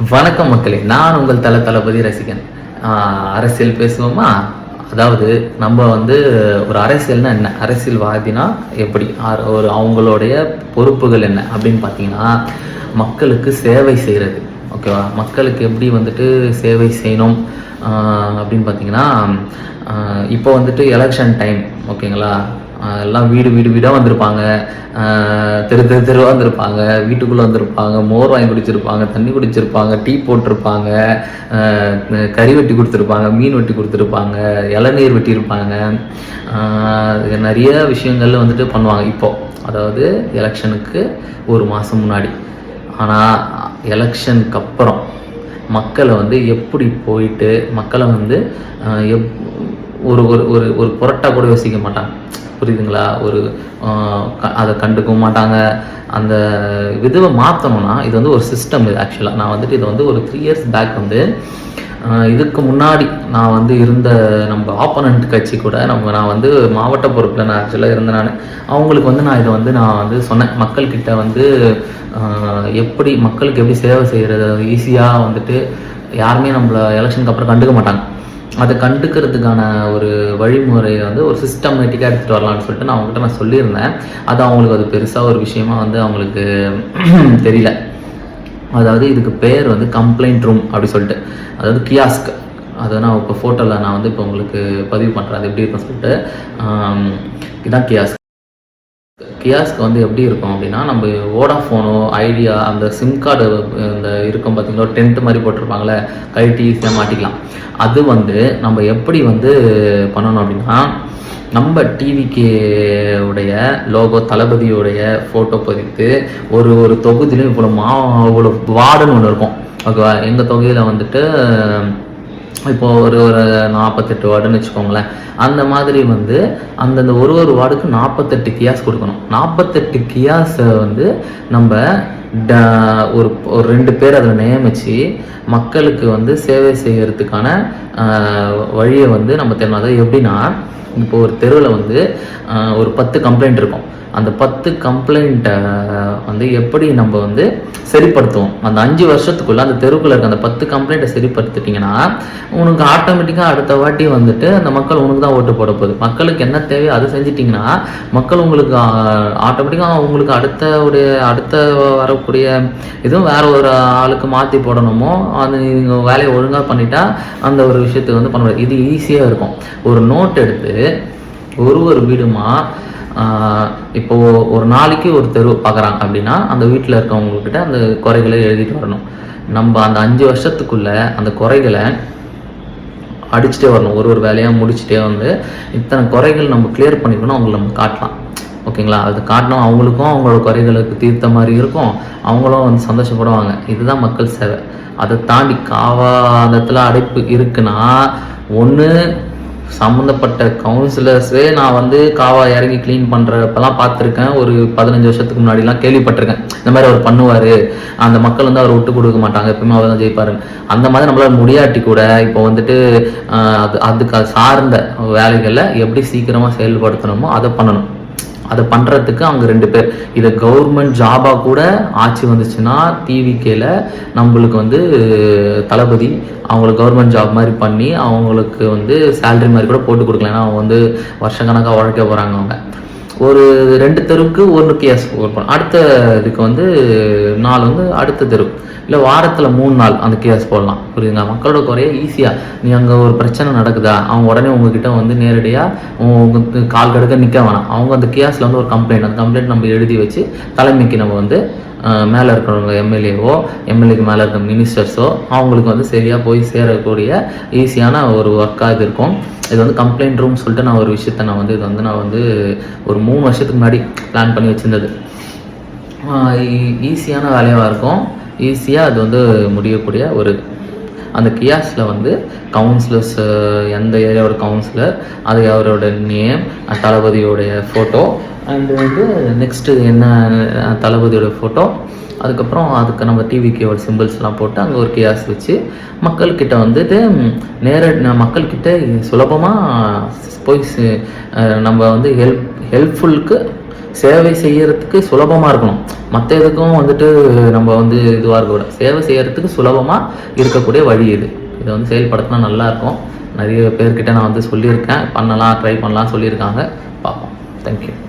வணக்கம் மக்களே, நான் உங்கள் தளபதி ரசிகன். அரசியல் பேசுவோமா? அதாவது நம்ம வந்து ஒரு அரசியல்னா என்ன, அரசியல்வாதினா எப்படி, ஒரு அவங்களுடைய பொறுப்புகள் என்ன அப்படின்னு பார்த்தீங்கன்னா, மக்களுக்கு சேவை செய்கிறது. ஓகேவா? மக்களுக்கு எப்படி வந்துட்டு சேவை செய்யணும் அப்படின்னு பார்த்தீங்கன்னா, இப்போ வந்துட்டு எலெக்ஷன் டைம். ஓகேங்களா? எல்லாம் வீடாக வந்திருப்பாங்க, தெருவாக வந்திருப்பாங்க, வீட்டுக்குள்ளே வந்திருப்பாங்க, மோர் வாங்கி குடிச்சிருப்பாங்க, தண்ணி குடிச்சிருப்பாங்க, டீ போட்டிருப்பாங்க, கறி வெட்டி கொடுத்துருப்பாங்க, மீன் வெட்டி கொடுத்துருப்பாங்க, இளநீர் வெட்டியிருப்பாங்க. நிறைய விஷயங்கள் வந்துட்டு பண்ணுவாங்க இப்போது, அதாவது எலெக்ஷனுக்கு ஒரு மாதம் முன்னாடி. ஆனால் எலெக்ஷனுக்கு அப்புறம் மக்களை வந்து எப்படி போயிட்டு மக்களை வந்து ஒரு ஒரு ஒரு ஒரு புரட்டா கூட யோசிக்க மாட்டாங்க. புரியுதுங்களா? அதை கண்டுக்கவும் மாட்டாங்க. அந்த விதவை மாற்றணும்னா இது வந்து ஒரு சிஸ்டம். இது ஆக்சுவலாக நான் வந்துட்டு இதை வந்து ஒரு 3 years பேக் வந்து இதுக்கு முன்னாடி நான் வந்து இருந்த நம்ம ஆப்போனண்ட் கட்சி கூட நான் வந்து மாவட்ட பொறுப்பில் நான் ஆக்சுவலாக இருந்தேன். அவங்களுக்கு வந்து நான் இதை வந்து சொன்னேன், மக்கள்கிட்ட வந்து மக்களுக்கு எப்படி சேவை செய்கிறது ஈஸியாக வந்துட்டு யாருமே நம்மளை எலெக்ஷனுக்கு அப்புறம் கண்டுக்க மாட்டாங்க. அதை கண்டுக்கிறதுக்கான ஒரு வழிமுறையை வந்து ஒரு சிஸ்டமேட்டிக்காக எடுத்துகிட்டு வரலான்னு சொல்லிட்டு நான் சொல்லியிருந்தேன். அது அவங்களுக்கு அது பெருசாக ஒரு விஷயமா வந்து அவங்களுக்கு தெரியல. அதாவது இதுக்கு பேர் வந்து கம்ப்ளைண்ட் ரூம் அப்படி சொல்லிட்டு, அதாவது கியாஸ்க். அதை நான் இப்போ ஃபோட்டோவில் நான் வந்து இப்போ உங்களுக்கு பதிவு பண்ணுறேன், அது எப்படி இருக்குன்னு சொல்லிட்டு. இதுதான் கியாஸ்க். கியாஸ்க் வந்து எப்படி இருக்கும் அப்படின்னா, நம்ம வோடாஃபோனோ ஐடியா அந்த சிம் கார்டு இந்த இருக்கும் பார்த்தீங்களா, டென்ட் மாதிரி போட்டிருப்பாங்களே, கழட்டி ஈஸியாக மாட்டிக்கலாம். அது வந்து நம்ம எப்படி வந்து பண்ணணும் அப்படின்னா, நம்ம டிவிகே உடைய லோகோ, தளபதியோடைய ஃபோட்டோ பதித்து ஒரு தொகுதியிலும் இவ்வளோ வார்டுன்னு ஒன்று இருக்கும். ஓகேவா? எங்கள் தொகுதியில் வந்துட்டு இப்போது ஒரு 48 வார்டுன்னு வச்சுக்கோங்களேன். அந்த மாதிரி வந்து அந்தந்த ஒரு வார்டுக்கு 48 கியாஸ் கொடுக்கணும். 48 கியாஸை வந்து நம்ம ஒரு 2 பேர் அதில் நியமித்து மக்களுக்கு வந்து சேவை செய்கிறதுக்கான வழியை வந்து நம்ம தெரியணும். அதாவது எப்படின்னா, இப்போ ஒரு தெருவில் வந்து ஒரு 10 கம்ப்ளைண்ட் இருக்கும். அந்த 10 கம்ப்ளைண்ட்டை வந்து எப்படி நம்ம வந்து சரிப்படுத்துவோம், அந்த 5 வருஷத்துக்குள்ளே அந்த தெருவுக்குள்ள இருக்க அந்த 10 கம்ப்ளைண்ட்டை சரிப்படுத்திட்டிங்கன்னா, உனக்கு ஆட்டோமேட்டிக்காக அடுத்த வாட்டி வந்துட்டு அந்த மக்கள் உனக்கு தான் ஓட்டு போட போகுது. மக்களுக்கு என்ன தேவையோ அதை செஞ்சிட்டிங்கன்னா மக்கள் உங்களுக்கு ஆட்டோமேட்டிக்காக உங்களுக்கு அடுத்த வரக்கூடிய இதுவும் வேற ஒரு ஆளுக்கு மாற்றி போடணுமோ, அது நீங்கள் வேலையை ஒழுங்காக பண்ணிட்டா அந்த ஒரு விஷயத்துக்கு வந்து பண்ண முடியாது. இது ஈஸியாக இருக்கும். ஒரு நோட் எடுத்து ஒரு வீடுமா, இப்போது ஒரு நாளைக்கு ஒரு தெரு பார்க்குறாங்க அப்படின்னா, அந்த வீட்டில் இருக்கவங்கக்கிட்ட அந்த குறைகளை எழுதிட்டு வரணும். நம்ம அந்த 5 வருஷத்துக்குள்ளே அந்த குறைகளை அடிச்சுட்டே வரணும். ஒரு வேலையாக முடிச்சுட்டே வந்து இத்தனை குறைகள் நம்ம கிளியர் பண்ணிக்கணும், அவங்கள நம்ம காட்டலாம். ஓகேங்களா? அது காட்டணும், அவங்களுக்கும் அவங்களோட குறைகளுக்கு தீர்த்த மாதிரி இருக்கும், அவங்களும் வந்து சந்தோஷப்படுவாங்க. இதுதான் மக்கள் சேவை. அதை தாண்டி காவாதத்தில் அடைப்பு இருக்குன்னா, ஒன்று சம்மந்தப்பட்ட கவுன்சிலர்ஸே நான் வந்து காவா இறங்கி க்ளீன் பண்ணுறப்பெல்லாம் பார்த்துருக்கேன். ஒரு 15 வருஷத்துக்கு முன்னாடிலாம் கேள்விப்பட்டிருக்கேன், இந்த மாதிரி அவர் பண்ணுவார், அந்த மக்கள் வந்து அவர் விட்டு கொடுக்க மாட்டாங்க, எப்பவுமே அவர் தான் ஜெயிப்பார். அந்த மாதிரி நம்மளால் முடியாட்டி கூட இப்போ வந்துட்டு அதுக்கு சார்ந்த வேலைகளை எப்படி சீக்கிரமாக செயல்படுத்தணுமோ அதை பண்ணணும். அதை பண்ணுறதுக்கு அவங்க 2 பேர். இதை கவர்மெண்ட் ஜாபாக கூட ஆட்சி வந்துச்சுன்னா டிவிகேல நம்மளுக்கு வந்து தளபதி அவங்களுக்கு கவர்மெண்ட் ஜாப் மாதிரி பண்ணி அவங்களுக்கு வந்து சேலரி மாதிரி கூட போட்டு கொடுக்கலாம். ஏன்னா அவங்க வந்து வருஷக்கணக்காக உழைக்க போகிறாங்க. அவங்க ஒரு 2 தெருவுக்கு 1 கேஸ் போடணும். அடுத்த இதுக்கு வந்து 4 வந்து அடுத்த தெரு, இல்லை வாரத்தில் 3 நாள் அந்த கேஸ் போடலாம். புரியுதுங்களா? மக்களோட குறைய ஈஸியாக, நீ அங்கே ஒரு பிரச்சனை நடக்குதா, அவங்க உடனே உங்ககிட்ட வந்து நேரடியாக உங்களுக்கு கால் கடுக்க நிற்க வேணாம். அவங்க அந்த கேஸில் வந்து ஒரு கம்ப்ளைண்ட், அந்த கம்ப்ளைண்ட் நம்ம எழுதி வச்சு தலைமைக்கு நம்ம வந்து மேலே இருக்கிறவங்க எம்எல்ஏக்கு மேலே இருக்கிற மினிஸ்டர்ஸோ அவங்களுக்கு வந்து சரியாக போய் சேரக்கூடிய ஈஸியான ஒரு ஒர்க்காக இது இருக்கும். இது வந்து கம்ப்ளைண்ட் ரூம் சொல்லிட்டு நான் ஒரு விஷயத்தை நான் வந்து ஒரு 3 வருஷத்துக்கு முன்னாடி பிளான் பண்ணி வச்சுருந்தது. ஈஸியான வேலையாக இருக்கும், ஈஸியாக அது வந்து முடியக்கூடிய ஒரு அந்த கியாஸில் வந்து கவுன்சிலர்ஸ், எந்த ஏரியாவோட கவுன்சிலர், அது அவரோட நேம், தளபதியோடைய ஃபோட்டோ, அண்டு வந்து நெக்ஸ்ட்டு என்ன தளபதியோட ஃபோட்டோ, அதுக்கப்புறம் அதுக்கு நம்ம டிவிக்கோட சிம்பிள்ஸ்லாம் போட்டு அங்கே ஒரு கியாஸ் வச்சு மக்கள்கிட்ட வந்துட்டு மக்கள்கிட்ட சுலபமாக போய் நம்ம வந்து ஹெல்ப்ஃபுல்லுக்கு சேவை செய்யறதுக்கு சுலபமாக இருக்கணும். மற்ற எதுக்கும் வந்துட்டு நம்ம வந்து இதுவாக இருக்கக்கூடாது. சேவை செய்யறதுக்கு சுலபமாக இருக்கக்கூடிய வழி இது. இதை வந்து செயல்படுத்தினா நல்லாயிருக்கும். நிறைய பேர்கிட்ட நான் வந்து சொல்லியிருக்கேன், பண்ணலாம், ட்ரை பண்ணலாம் சொல்லியிருக்காங்க. பார்ப்போம். தேங்க்யூ.